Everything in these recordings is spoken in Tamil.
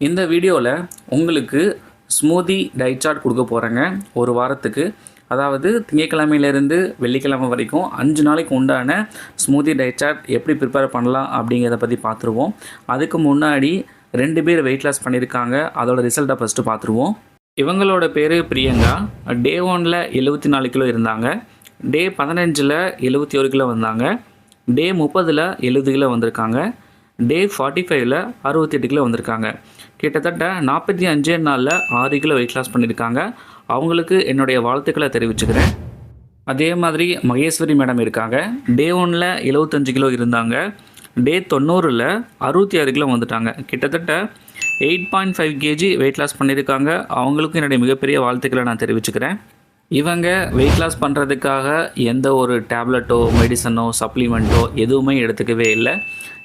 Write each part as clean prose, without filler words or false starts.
இந்த வீடியோவில் உங்களுக்கு ஸ்மூதி டயட் சார்ட் கொடுக்க போகிறேங்க. ஒரு வாரத்துக்கு, அதாவது திங்கட்கிழமையிலேருந்து வெள்ளிக்கிழமை வரைக்கும் 5 நாளைக்கு உண்டான ஸ்மூதி டயட் சார்ட் எப்படி ப்ரிப்பேர் பண்ணலாம் அப்படிங்கிறத பற்றி பார்த்துருவோம். அதுக்கு முன்னாடி 2 பேர் வெயிட் லாஸ் பண்ணியிருக்காங்க. அதோட ரிசல்ட்டை ஃபஸ்ட்டு பார்த்துருவோம். இவங்களோட பேர் பிரியங்கா. டே 1ல் 74 கிலோ இருந்தாங்க. டே 15ல் 71 கிலோ வந்தாங்க. டே 30ல் 70 கிலோ வந்திருக்காங்க. டே 45ல் 68 கிலோ வந்திருக்காங்க. கிட்டத்தட்ட 45 நாளில் 6 கிலோ வெயிட் லாஸ் பண்ணியிருக்காங்க. அவங்களுக்கு என்னுடைய வாழ்த்துக்களை தெரிவிச்சுக்கிறேன். அதே மாதிரி மகேஸ்வரி மேடம் இருக்காங்க. டே 1ல் 75 கிலோ இருந்தாங்க. டே 90ல் 66 கிலோ வந்துட்டாங்க. கிட்டத்தட்ட 8.5 kg வெயிட் லாஸ் பண்ணியிருக்காங்க. அவங்களுக்கும் என்னுடைய மிகப்பெரிய வாழ்த்துக்களை நான் தெரிவிச்சுக்கிறேன். இவங்க வெயிட் லாஸ் பண்ணுறதுக்காக எந்த ஒரு டேப்லெட்டோ மெடிசனோ சப்ளிமெண்ட்டோ எதுவுமே எடுத்துக்கவே இல்லை.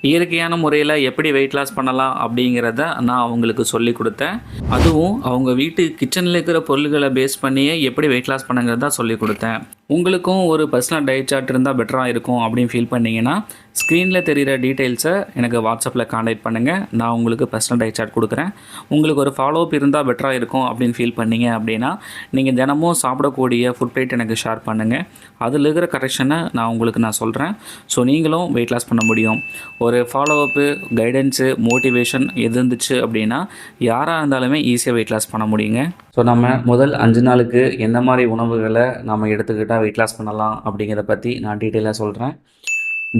இயற்கையான முறையில் எப்படி வெயிட் லாஸ் பண்ணலாம் அப்படிங்கிறத நான் அவங்களுக்கு சொல்லி கொடுத்தேன். அதுவும் அவங்க வீட்டு கிச்சனில் இருக்கிற பொருள்களை பேஸ் பண்ணியே எப்படி வெயிட் லாஸ் பண்ணுங்கிறத சொல்லி கொடுத்தேன். உங்களுக்கும் ஒரு பர்சனல் டயட் சார்ட் இருந்தால் பெட்டராக இருக்கும் அப்படின்னு ஃபீல் பண்ணிங்கன்னா ஸ்க்ரீனில் தெரிகிற டீட்டெயில்ஸை எனக்கு வாட்ஸ்அப்பில் கான்டாக்ட் பண்ணுங்கள். நான் உங்களுக்கு பர்சனல் டயட் சார்ட் கொடுக்குறேன். உங்களுக்கு ஒரு ஃபாலோஅப் இருந்தால் பெட்டராக இருக்கும் அப்படின்னு ஃபீல் பண்ணிங்க அப்படின்னா நீங்கள் தினமும் சாப்பிடக்கூடிய ஃபுட் பிளேட் எனக்கு ஷேர் பண்ணுங்கள். அதில் இருக்கிற கரெக்ஷனை நான் சொல்கிறேன். ஸோ நீங்களும் வெயிட் லாஸ் பண்ண முடியும். ஒரு ஃபாலோஅப்பு, கைடன்ஸு, மோட்டிவேஷன் எது இருந்துச்சு அப்படின்னா யாராக இருந்தாலுமே ஈஸியாக வெயிட் லாஸ் பண்ண முடியுங்க. ஸோ நம்ம முதல் 5 நாளுக்கு என்ன மாதிரி உணவுகளை நம்ம எடுத்துக்கிட்டால் வெயிட் லாஸ் பண்ணலாம் அப்படிங்கிறத பற்றி நான் டீட்டெயிலாக சொல்கிறேன்.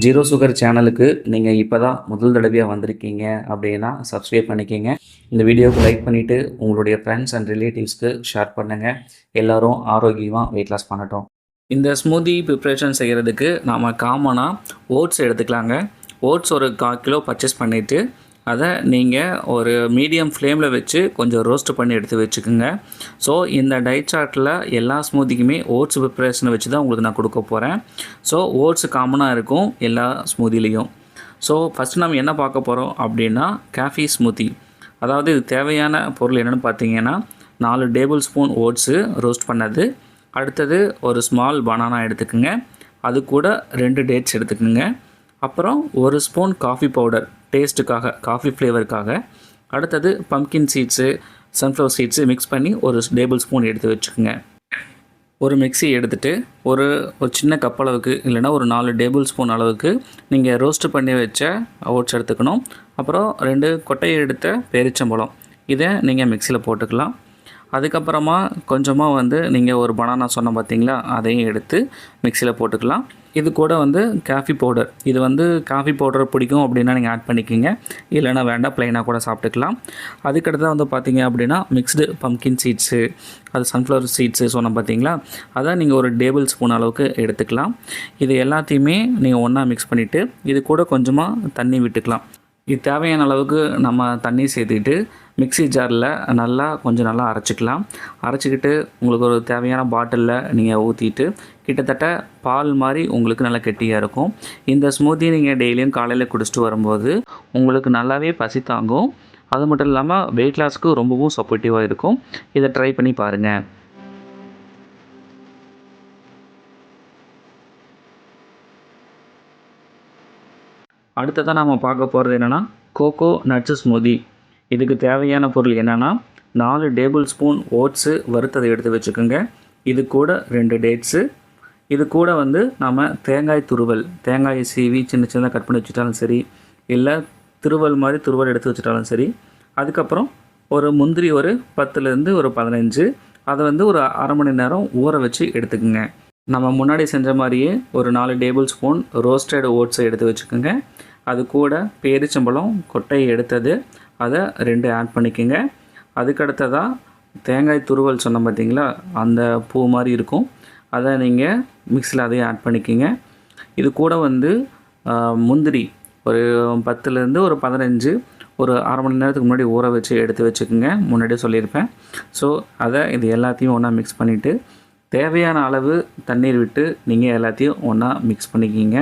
ஜீரோ சுகர் சேனலுக்கு நீங்கள் இப்போ தான் முதல் தடவையாக வந்திருக்கீங்க அப்படின்னா சப்ஸ்கிரைப் பண்ணிக்கோங்க. இந்த வீடியோவுக்கு லைக் பண்ணிவிட்டு உங்களுடைய ஃப்ரெண்ட்ஸ் அண்ட் ரிலேட்டிவ்ஸ்க்கு ஷேர் பண்ணுங்கள். எல்லோரும் ஆரோக்கியமாக வெயிட் லாஸ் பண்ணட்டும். இந்த ஸ்மூதி ப்ரிப்ரேஷன் செய்கிறதுக்கு நாம் காமனாக ஓட்ஸ் எடுத்துக்கலாங்க. ஓட்ஸ் ஒரு 1/4 கிலோ பர்ச்சேஸ் பண்ணிவிட்டு அதை நீங்கள் ஒரு மீடியம் ஃப்ளேமில் வச்சு கொஞ்சம் ரோஸ்ட் பண்ணி எடுத்து வச்சுக்கோங்க. ஸோ இந்த டயட் சார்ட்டில் எல்லா ஸ்மூதிக்குமே ஓட்ஸ் ப்ரிப்பரேஷனை வச்சு தான் உங்களுக்கு நான் கொடுக்க போகிறேன். ஸோ ஓட்ஸ் காமனாக இருக்கும் எல்லா ஸ்மூதிலையும். ஸோ ஃபஸ்ட்டு நம்ம என்ன பார்க்க போகிறோம் அப்படின்னா காஃபி ஸ்மூதி. அதாவது இது தேவையான பொருள் என்னென்னு பார்த்தீங்கன்னா 4 டேபிள் ஸ்பூன் ஓட்ஸு ரோஸ்ட் பண்ணது, அடுத்தது ஒரு ஸ்மால் பனானா எடுத்துக்கோங்க, அது கூட 2 டேட்ஸ் எடுத்துக்கோங்க, அப்புறம் 1 ஸ்பூன் காஃபி பவுடர் டேஸ்ட்டுக்காக, காஃபி ஃப்ளேவருக்காக, அடுத்தது pumpkin seeds, sunflower seeds mix பண்ணி ஒரு டேபிள் ஸ்பூன் எடுத்து வச்சுக்கோங்க. ஒரு மிக்ஸி எடுத்துகிட்டு ஒரு சின்ன கப் அளவுக்கு இல்லைனா ஒரு 4 டேபிள் ஸ்பூன் அளவுக்கு நீங்கள் ரோஸ்ட்டு பண்ணி வச்ச ஓட்ஸ் எடுத்துக்கணும். அப்புறம் 2 கொட்டையை எடுத்த பேரிச்சம்பழம், இதை நீங்கள் மிக்ஸியில் போட்டுக்கலாம். அதுக்கப்புறமா கொஞ்சமாக நீங்கள் ஒரு பனானா சொன்ன பார்த்தீங்களா, அதையும் எடுத்து மிக்ஸியில் போட்டுக்கலாம். இது கூட காஃபி பவுடர், இது காஃபி பவுடர் பிடிக்கும் அப்படின்னா நீங்கள் ஆட் பண்ணிக்கிங்க, இல்லைனா வேண்டாம் ப்ளைனாக கூட சாப்பிட்டுக்கலாம். அதுக்கடுத்து பார்த்தீங்க அப்படின்னா மிக்ஸ்டு பம்கின் சீட்ஸு, அது சன்ஃப்ளவர் சீட்ஸு சொன்னோம் பார்த்தீங்களா, அதை நீங்கள் ஒரு டேபிள் ஸ்பூன் அளவுக்கு எடுத்துக்கலாம். இது எல்லாத்தையுமே நீங்கள் ஒன்றா மிக்ஸ் பண்ணிவிட்டு இது கூட கொஞ்சமாக தண்ணி விட்டுக்கலாம். இது தேவையான அளவுக்கு நம்ம தண்ணி சேர்த்துக்கிட்டு மிக்ஸி ஜாரில் கொஞ்சம் நல்லா அரைச்சிக்கலாம். அரைச்சிக்கிட்டு உங்களுக்கு ஒரு தேவையான பாட்டிலில் நீங்கள் ஊற்றிட்டு கிட்டத்தட்ட பால் மாதிரி உங்களுக்கு நல்லா கெட்டியாக இருக்கும். இந்த ஸ்மூத்தி நீங்கள் டெய்லியும் காலையில் குடிச்சிட்டு வரும்போது உங்களுக்கு நல்லாவே பசி தாங்கும். அது மட்டும் இல்லாமல் வெயிட் லாஸ்க்கு ரொம்பவும் சப்போர்ட்டிவாக இருக்கும். இதை ட்ரை பண்ணி பாருங்கள். அடுத்ததாக நாம் பார்க்க போகிறது என்னென்னா கோகோ நட்ஸு ஸ்மூதி. இதுக்கு தேவையான பொருள் என்னென்னா 4 டேபிள் ஸ்பூன் ஓட்ஸு வறுத்ததை எடுத்து வச்சுக்கோங்க. இது கூட 2 டேட்ஸு, இது கூட நாம் தேங்காய் துருவல், தேங்காயை சீவி சின்ன சின்னதாக கட் பண்ணி வச்சுட்டாலும் சரி, இல்லை துருவல் மாதிரி துருவல் எடுத்து வச்சுட்டாலும் சரி. அதுக்கப்புறம் ஒரு முந்திரி ஒரு 10லேருந்து ஒரு 15, அதை ஒரு அரை மணி நேரம் ஊற வச்சு எடுத்துக்கோங்க. நம்ம முன்னாடி செஞ்ச மாதிரியே ஒரு 4 டேபிள் ஸ்பூன் ரோஸ்டட் ஓட்ஸை எடுத்து வச்சுக்கோங்க. அது கூட பேரிச்சம்பழம் கொட்டையை எடுத்தது, அதை 2 ஆட் பண்ணிக்கோங்க. அதுக்கடுத்ததாக தேங்காய் துருவல் சொன்ன பார்த்தீங்களா, அந்த பூ மாதிரி இருக்கும், அதை நீங்கள் மிக்ஸியில் அதையும் ஆட் பண்ணிக்கோங்க. இது கூட முந்திரி ஒரு 10லேருந்து ஒரு 15 ஒரு அரை மணி நேரத்துக்கு முன்னாடி ஊற வச்சு எடுத்து வச்சுக்கோங்க, முன்னாடியே சொல்லியிருப்பேன். ஸோ இது எல்லாத்தையும் ஒன்றா மிக்ஸ் பண்ணிவிட்டு தேவையான அளவு தண்ணீர் விட்டு நீங்கள் எல்லாத்தையும் ஒன்றா மிக்ஸ் பண்ணிக்கிங்க.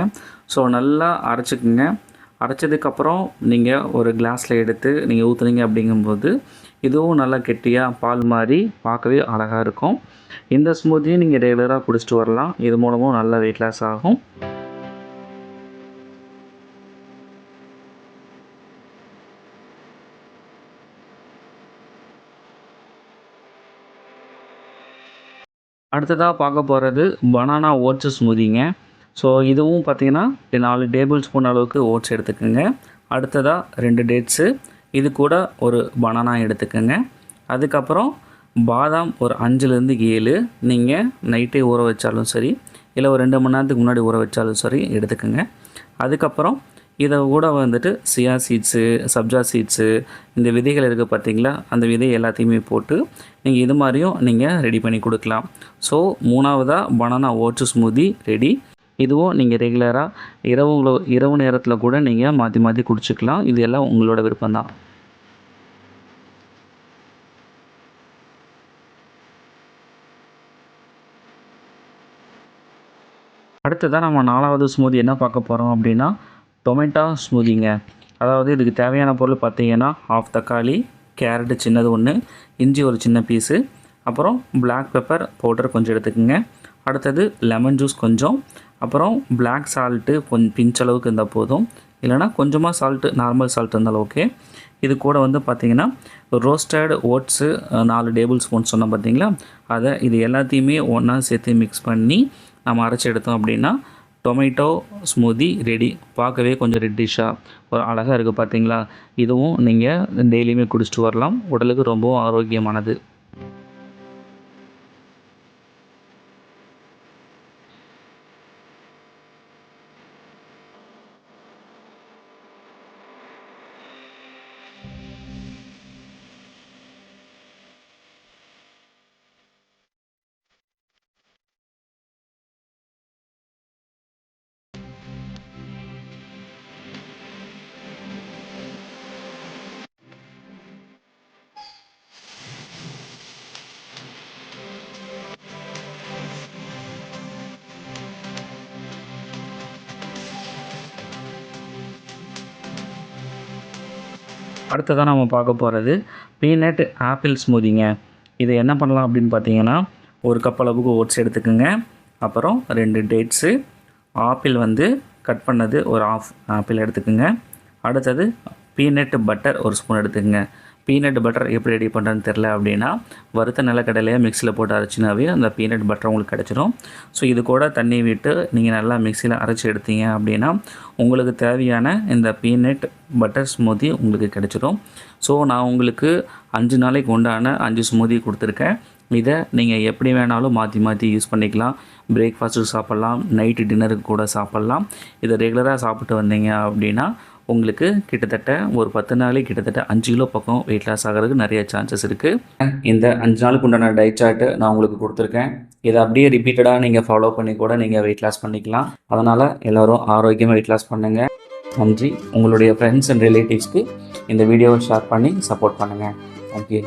ஸோ நல்லா அரைச்சிக்கோங்க. அரைச்சதுக்கப்புறம் நீங்கள் ஒரு கிளாஸில் எடுத்து நீங்கள் ஊற்றுனீங்க அப்படிங்கும்போது இதுவும் நல்லா கெட்டியாக பால் மாதிரி பார்க்கவே அழகாக இருக்கும். இந்த ஸ்மூத்தியும் நீங்கள் ரெகுலராக குடிச்சிட்டு வரலாம். இது மூலமும் நல்ல வெயிட் லாஸ் ஆகும். அடுத்ததாக பார்க்க போகிறது பனானா ஓட்ஸ் ஸ்மூதிங்க. ஸோ இதுவும் பார்த்திங்கன்னா 4 டேபிள் ஸ்பூன் அளவுக்கு ஓட்ஸ் எடுத்துக்கோங்க. அடுத்ததாக 2 டேட்ஸு, இது கூட ஒரு பனானா எடுத்துக்கோங்க. அதுக்கப்புறம் பாதாம் ஒரு 5லேருந்து 7 நீங்கள் நைட்டே ஊற வச்சாலும் சரி, இல்லை ஒரு 2 மணி நேரத்துக்கு முன்னாடி ஊற வச்சாலும் சரி எடுத்துக்கோங்க. அதுக்கப்புறம் இதை கூட வந்துட்டு சியா சீட்ஸு, சப்ஜா சீட்ஸு, இந்த விதைகள் இருக்குது பார்த்திங்களா, அந்த விதை எல்லாத்தையுமே போட்டு நீங்கள் இது மாதிரியும் நீங்கள் ரெடி பண்ணி கொடுக்கலாம். ஸோ 3வதாக பனானா ஓட்ஸ் ஸ்மூதி ரெடி. இதுவும் நீங்கள் ரெகுலராக இரவு நேரத்தில் கூட நீங்கள் மாற்றி மாற்றி குடிச்சிக்கலாம். இது எல்லாம் உங்களோட விருப்பம்தான். அடுத்ததாக நம்ம 4வது ஸ்மூதி என்ன பார்க்க போகிறோம் அப்படின்னா டொமேட்டோ ஸ்மூதிங்க. அதாவது இதுக்கு தேவையான பொருள் பார்த்திங்கன்னா ½ தக்காளி, கேரட்டு சின்னது 1, இஞ்சி ஒரு சின்ன பீஸு, அப்புறம் பிளாக் பெப்பர் பவுடர் கொஞ்சம் எடுத்துக்கோங்க. அடுத்தது லெமன் ஜூஸ் கொஞ்சம், அப்புறம் பிளாக் சால்ட்டு பிஞ்சளவுக்கு இருந்தால் போதும், இல்லைனா கொஞ்சமாக சால்ட்டு, நார்மல் சால்ட் இருந்தாலும் ஓகே. இது கூட வந்து பார்த்திங்கன்னா ரோஸ்டட் ஓட்ஸு 4 டேபிள் ஸ்பூன் சொன்னோம் பார்த்திங்களா, இது எல்லாத்தையுமே ஒன்றா சேர்த்து மிக்ஸ் பண்ணி நம்ம அரைச்சி எடுத்தோம் அப்படின்னா டொமேட்டோ ஸ்மூதி ரெடி. பார்க்கவே கொஞ்சம் ரெட்டிஷாக ஒரு அழகாக இருக்குது பார்த்திங்களா. இதுவும் நீங்கள் டெய்லியுமே குடிச்சிட்டு வரலாம். உடலுக்கு ரொம்பவும் ஆரோக்கியமானது. அடுத்ததாக நம்ம பார்க்க போகிறது பீனட் ஆப்பிள் ஸ்மூதிங்க. இது என்ன பண்ணலாம் அப்படின்னு பார்த்தீங்கன்னா 1 கப் அளவுக்கு ஓட்ஸ் எடுத்துக்கோங்க. அப்புறம் 2 டேட்ஸு, ஆப்பிள் வந்து கட் பண்ணது ஒரு ½ ஆப்பிள் எடுத்துக்கோங்க. அடுத்தது பீனட் பட்டர் 1 ஸ்பூன் எடுத்துக்கோங்க. பீனட் பட்டர் எப்படி ரெடி பண்ணுறதுன்னு தெரில அப்படின்னா வறுத்த நிலக்கடலையை மிக்சியில் போட்டு அரைச்சினாவே அந்த பீனட் பட்டர் உங்களுக்கு கிடச்சிரும். ஸோ இது கூட தண்ணி விட்டு நீங்கள் நல்லா மிக்சியில் அரைச்சி எடுத்தீங்க அப்படின்னா உங்களுக்கு தேவையான இந்த பீனட் பட்டர் ஸ்மூதி உங்களுக்கு கிடச்சிரும். ஸோ நான் உங்களுக்கு 5 நாளைக்கு உண்டான 5 ஸ்மூதி கொடுத்துருக்கேன். இதை நீங்கள் எப்படி வேணாலும் மாற்றி மாற்றி யூஸ் பண்ணிக்கலாம். பிரேக்ஃபாஸ்ட்டுக்கு சாப்பிட்லாம், நைட்டு டின்னருக்கு கூட சாப்பிட்லாம். இதை ரெகுலராக சாப்பிட்டு வந்தீங்க அப்படின்னா உங்களுக்கு கிட்டத்தட்ட ஒரு 10 நாளைக்கு கிட்டத்தட்ட 5 கிலோ பக்கம் வெயிட் லாஸ் ஆகிறதுக்கு நிறைய சான்சஸ் இருக்குது. இந்த 5 நாளுக்கு உண்டான டயட் சார்ட்டு நான் உங்களுக்கு கொடுத்துருக்கேன். இதை அப்படியே ரிப்பீட்டடாக நீங்கள் ஃபாலோ பண்ணி கூட நீங்கள் வெயிட் லாஸ் பண்ணிக்கலாம். அதனால் எல்லோரும் ஆரோக்கியமாக வெயிட் லாஸ் பண்ணுங்கள். நன்றி. உங்களுடைய ஃப்ரெண்ட்ஸ் அண்ட் ரிலேட்டிவ்ஸ்க்கு இந்த வீடியோவை ஷேர் பண்ணி சப்போர்ட் பண்ணுங்கள். தேங்க்யூ.